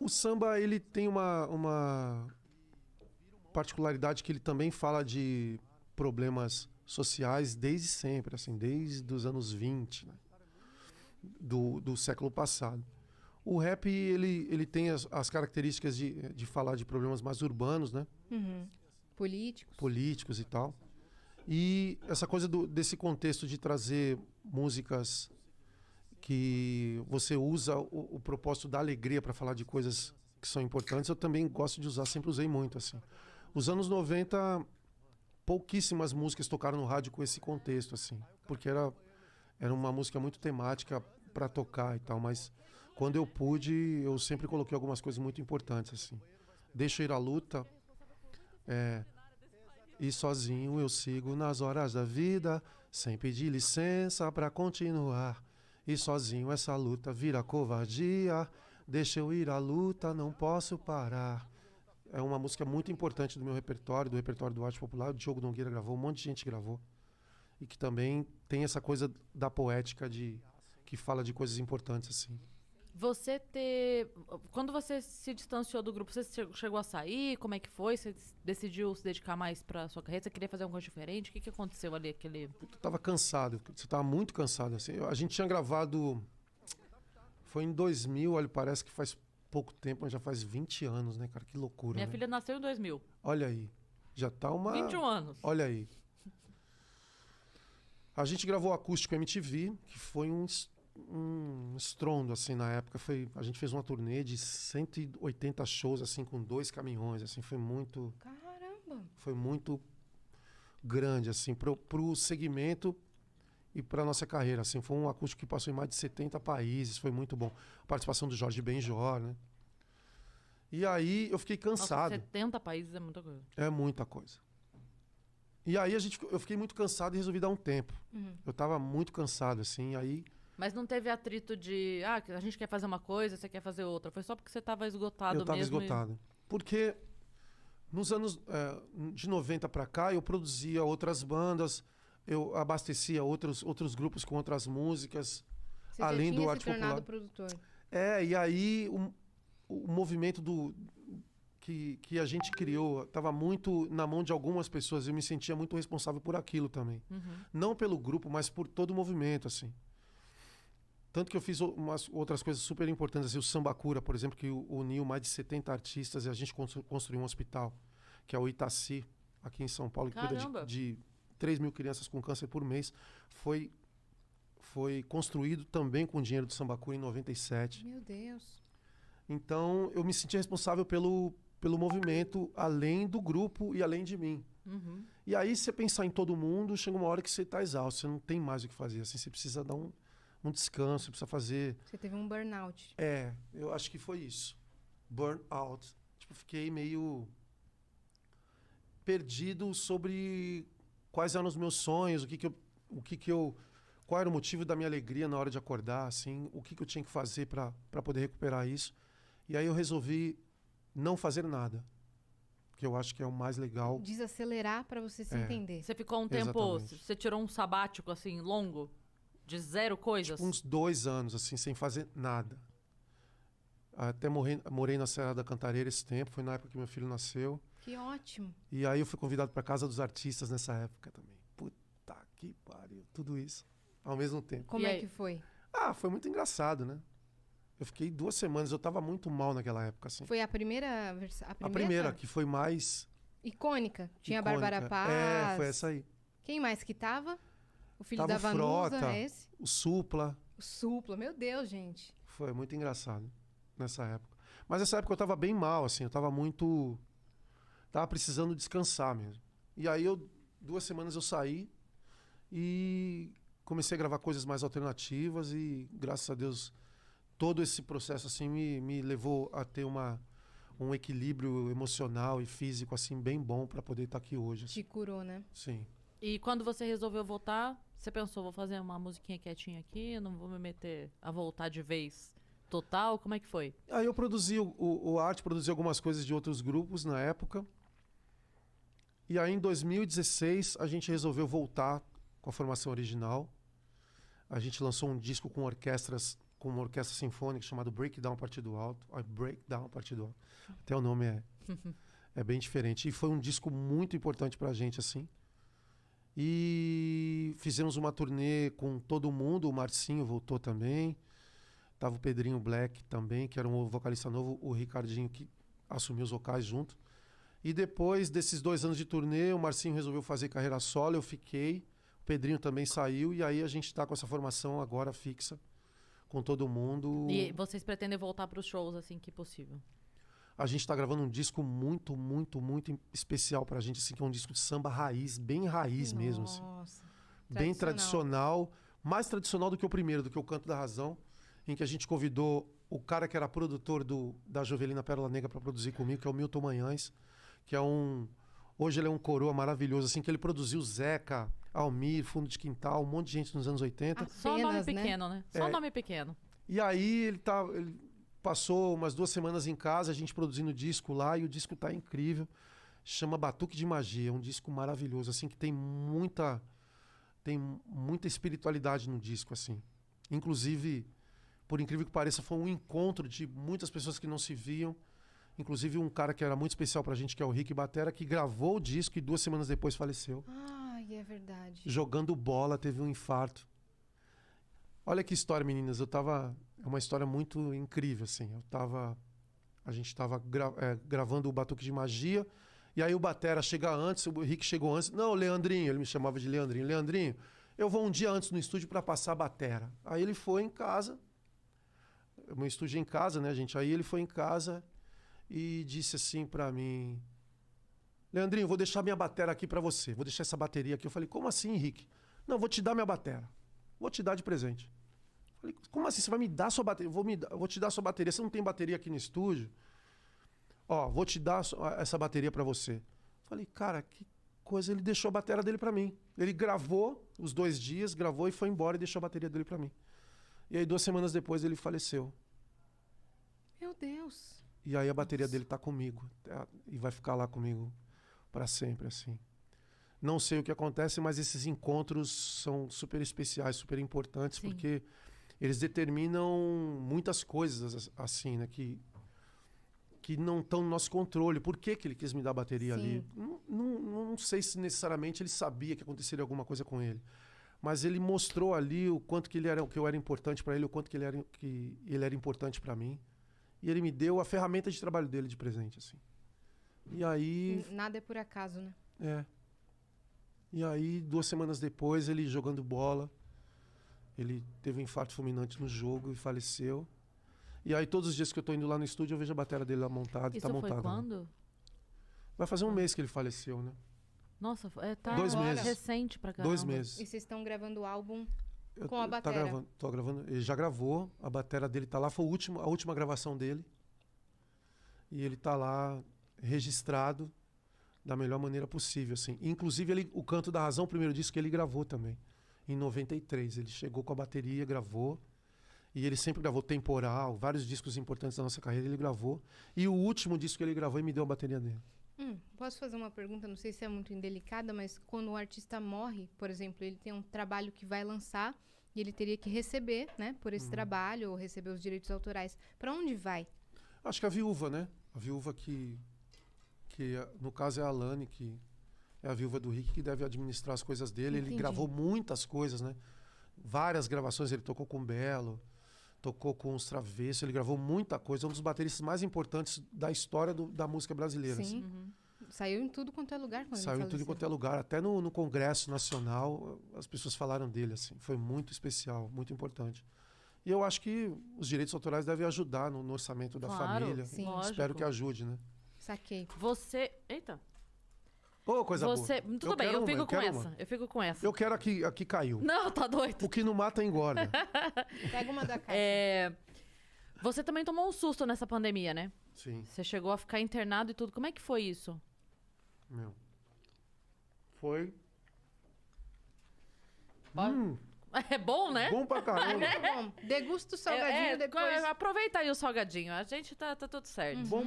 O samba, ele tem uma particularidade que ele também fala de problemas sociais desde sempre, assim, desde os anos 20, né? do século passado. O rap, ele tem as características de falar de problemas mais urbanos, né? Uhum. Políticos. Políticos e tal. E essa coisa desse contexto de trazer músicas que você usa o propósito da alegria para falar de coisas que são importantes, eu também gosto de usar, sempre usei muito, assim. Os anos 90, pouquíssimas músicas tocaram no rádio com esse contexto, assim, porque era uma música muito temática para tocar e tal, mas quando eu pude, eu sempre coloquei algumas coisas muito importantes, assim. Deixa ir à luta, e sozinho eu sigo nas horas da vida, sem pedir licença para continuar. E sozinho essa luta vira covardia, deixa eu ir à luta, não posso parar. É uma música muito importante do meu repertório, do repertório do Arte Popular. O Diogo Nogueira gravou, um monte de gente gravou. E que também tem essa coisa da poética que fala de coisas importantes, assim. Quando você se distanciou do grupo, você chegou a sair? Como é que foi? Você decidiu se dedicar mais pra sua carreira? Você queria fazer alguma coisa diferente? O que aconteceu ali? Eu tava cansado, você tava muito cansado, assim. A gente tinha gravado... Foi em 2000, olha, parece que faz pouco tempo, mas já faz 20 anos, né, cara? Que loucura, Minha né? filha nasceu em 2000. Olha aí, já tá 21 anos. Olha aí. A gente gravou o Acústico MTV, que foi um estrondo, assim, na época. A gente fez uma turnê de 180 shows, assim, com 2 caminhões, assim, foi muito... Caramba! Foi muito grande, assim, pro segmento e pra nossa carreira, assim. Foi um acústico que passou em mais de 70 países, foi muito bom. A participação do Jorge Benjor, né? E aí eu fiquei cansado. Nossa, 70 países é muita coisa. É muita coisa. E aí eu fiquei muito cansado e resolvi dar um tempo. Uhum. Eu tava muito cansado, assim, aí... Mas não teve atrito de... Ah, a gente quer fazer uma coisa, você quer fazer outra. Foi só porque você tava esgotado mesmo. Eu tava esgotado. Porque nos anos de 90 pra cá, eu produzia outras bandas, eu abastecia outros grupos com outras músicas, Você além já do tinha Arte se tornado Popular. produtor. E aí o movimento que a gente criou estava muito na mão de algumas pessoas. Eu me sentia muito responsável por aquilo também. Uhum. Não pelo grupo, mas por todo o movimento, assim. Tanto que eu fiz umas outras coisas super importantes, assim, o Sambacura, por exemplo, que uniu mais de 70 artistas e a gente construiu um hospital, que é o Itaci, aqui em São Paulo, que Caramba! cuida de 3 mil crianças com câncer por mês. Foi construído também com dinheiro do Sambacura em 97. Meu Deus. Então, eu me senti responsável pelo movimento, além do grupo e além de mim. Uhum. E aí, se você pensar em todo mundo, chega uma hora que você está exausto, você não tem mais o que fazer. Assim, você precisa dar um descanso, você precisa fazer... Você teve um burnout. Eu acho que foi isso. Burnout. Tipo, fiquei meio perdido sobre quais eram os meus sonhos, qual era o motivo da minha alegria na hora de acordar, assim, o que eu tinha que fazer para poder recuperar isso. E aí eu resolvi não fazer nada, que eu acho que é o mais legal. Desacelerar para você se entender. Você ficou um tempo... Exatamente. Você tirou um sabático, assim, longo? De 0 coisas? Tipo, uns 2 anos, assim, sem fazer nada. Até morei na Serra da Cantareira esse tempo, foi na época que meu filho nasceu. Que ótimo. E aí eu fui convidado para Casa dos Artistas nessa época também. Puta que pariu, tudo isso ao mesmo tempo. Como E é aí? que foi? Foi muito engraçado, né? Eu fiquei 2 semanas, eu tava muito mal naquela época, assim. Foi a primeira versão? A primeira, que foi mais Icônica. Tinha a icônica. Bárbara Paz. Foi essa aí. Quem mais que tava? O filho Tava da o Vanusa, Frota, é esse? o Supla. O Supla. Meu Deus, gente. Foi muito engraçado nessa época. Mas nessa época eu tava bem mal, assim, eu tava muito... Tava precisando descansar mesmo. E aí 2 semanas eu saí e comecei a gravar coisas mais alternativas e, graças a Deus, todo esse processo, assim, me levou a ter um equilíbrio emocional e físico, assim, bem bom para poder estar aqui hoje. Assim. Te curou, né? Sim. E quando você resolveu voltar, você pensou, vou fazer uma musiquinha quietinha aqui, não vou me meter a voltar de vez total? Como é que foi? Aí eu produzi o Arte, produzi algumas coisas de outros grupos na época. E aí em 2016 a gente resolveu voltar com a formação original. A gente lançou um disco com orquestras com uma orquestra sinfônica chamada Breakdown Partido Alto. Breakdown Partido Alto. Até o nome é bem diferente. E foi um disco muito importante pra gente, assim. E fizemos uma turnê com todo mundo. O Marcinho voltou também. Tava o Pedrinho Black também, que era um vocalista novo. O Ricardinho, que assumiu os vocais junto. E depois desses 2 anos de turnê, o Marcinho resolveu fazer carreira solo, eu fiquei. O Pedrinho também saiu. E aí a gente tá com essa formação agora fixa, com todo mundo. E vocês pretendem voltar pros shows assim que possível? A gente tá gravando um disco muito, muito, muito especial pra gente, assim, que é um disco de samba raiz, bem raiz mesmo, assim. Nossa. Bem tradicional. Mais tradicional do que o primeiro, do que o Canto da Razão, em que a gente convidou o cara que era produtor da Jovelina Pérola Negra para produzir comigo, que é o Milton Manhães, que é hoje ele é um coroa maravilhoso, assim, que ele produziu Zeca, Almir, Fundo de Quintal, um monte de gente nos anos 80. Só nome Apenas, né? pequeno, né? Só nome pequeno. E aí ele passou umas 2 semanas em casa, a gente produzindo o disco lá, e o disco tá incrível. Chama Batuque de Magia, é um disco maravilhoso, assim, que tem muita espiritualidade no disco, assim. Inclusive, por incrível que pareça, foi um encontro de muitas pessoas que não se viam. Inclusive um cara que era muito especial pra gente, que é o Rick Batera, que gravou o disco e 2 semanas depois faleceu. Ai, é verdade. Jogando bola, teve um infarto. Olha que história, meninas. É uma história muito incrível, assim. A gente tava gravando o Batuque de Magia, e aí o Batera chega antes, o Rick chegou antes. Não, Leandrinho, ele me chamava de Leandrinho. Leandrinho, eu vou um dia antes no estúdio pra passar a batera. Aí ele foi em casa, meu estúdio é em casa, né, gente? Aí ele foi em casa e disse assim pra mim: Leandrinho, vou deixar minha batera aqui pra você. Vou deixar essa bateria aqui. Eu falei: como assim, Henrique? Não, vou te dar minha batera. Vou te dar de presente. Eu falei: como assim? Você vai me dar sua bateria? Vou te dar sua bateria. Você não tem bateria aqui no estúdio? Ó, vou te dar essa bateria pra você. Eu falei: cara, que coisa. Ele deixou a bateria dele pra mim. Ele gravou os 2 dias, gravou e foi embora e deixou a bateria dele pra mim. E aí 2 semanas depois ele faleceu. Meu Deus. E aí a bateria dele tá comigo. E vai ficar lá comigo pra sempre, assim. Não sei o que acontece, mas esses encontros são super especiais, super importantes, Sim. porque eles determinam muitas coisas, assim, né? Que não estão no nosso controle. Por que ele quis me dar a bateria Sim. ali? Não sei se necessariamente ele sabia que aconteceria alguma coisa com ele. Mas ele mostrou ali o quanto que eu era importante para ele, o quanto que ele era importante para mim. E ele me deu a ferramenta de trabalho dele de presente, assim. E aí... Nada é por acaso, né? É. E aí, 2 semanas depois, ele jogando bola, ele teve um infarto fulminante no jogo e faleceu. E aí, todos os dias que eu tô indo lá no estúdio, eu vejo a bateria dele lá montada. Isso Tá montada. foi quando? Vai fazer 1 mês que ele faleceu, né? Nossa, tá 2 meses. recente pra caramba. 2 meses. E vocês estão gravando o álbum Eu com a Tá batera? tô gravando. Ele já gravou, a bateria dele tá lá, foi a última gravação dele. E ele tá lá registrado da melhor maneira possível, assim. Inclusive, o Canto da Razão, o primeiro disco que ele gravou também, em 93. Ele chegou com a bateria, gravou. E ele sempre gravou Temporal, vários discos importantes da nossa carreira ele gravou. E o último disco que ele gravou, ele me deu a bateria dele. Posso fazer uma pergunta? Não sei se é muito indelicada, mas quando o artista morre, por exemplo, ele tem um trabalho que vai lançar e ele teria que receber, né, por esse trabalho ou receber os direitos autorais. Para onde vai? Acho que a viúva, né? A viúva que no caso é a Alane, que é a viúva do Rick, que deve administrar as coisas dele. Entendi. Ele gravou muitas coisas, né? Várias gravações, ele tocou com o Belo, tocou com os Travessos, ele gravou muita coisa. É um dos bateristas mais importantes da história da música brasileira. Sim. Assim. Saiu em tudo quanto é lugar quando Saiu ele em tudo faleceu. quanto é lugar. Até no Congresso Nacional, as pessoas falaram dele, assim. Foi muito especial, muito importante. E eu acho que os direitos autorais devem ajudar no orçamento da Claro, família. sim. Espero Lógico. que ajude, né? Saquei. Você... Eita. Ô, coisa Você... boa. Tudo bem, quero eu fico com quero essa. uma. Eu fico com essa. Eu quero aqui caiu. Não, tá doido. O que não mata engorda. Pega uma da caixa. Você também tomou um susto nessa pandemia, né? Sim, Você chegou a ficar internado e tudo. Como é que foi isso? meu. Foi. É bom, né? Bom pra caramba. Bom, degusta o salgadinho depois. Aproveita aí o salgadinho. A gente tá tudo certo. Bom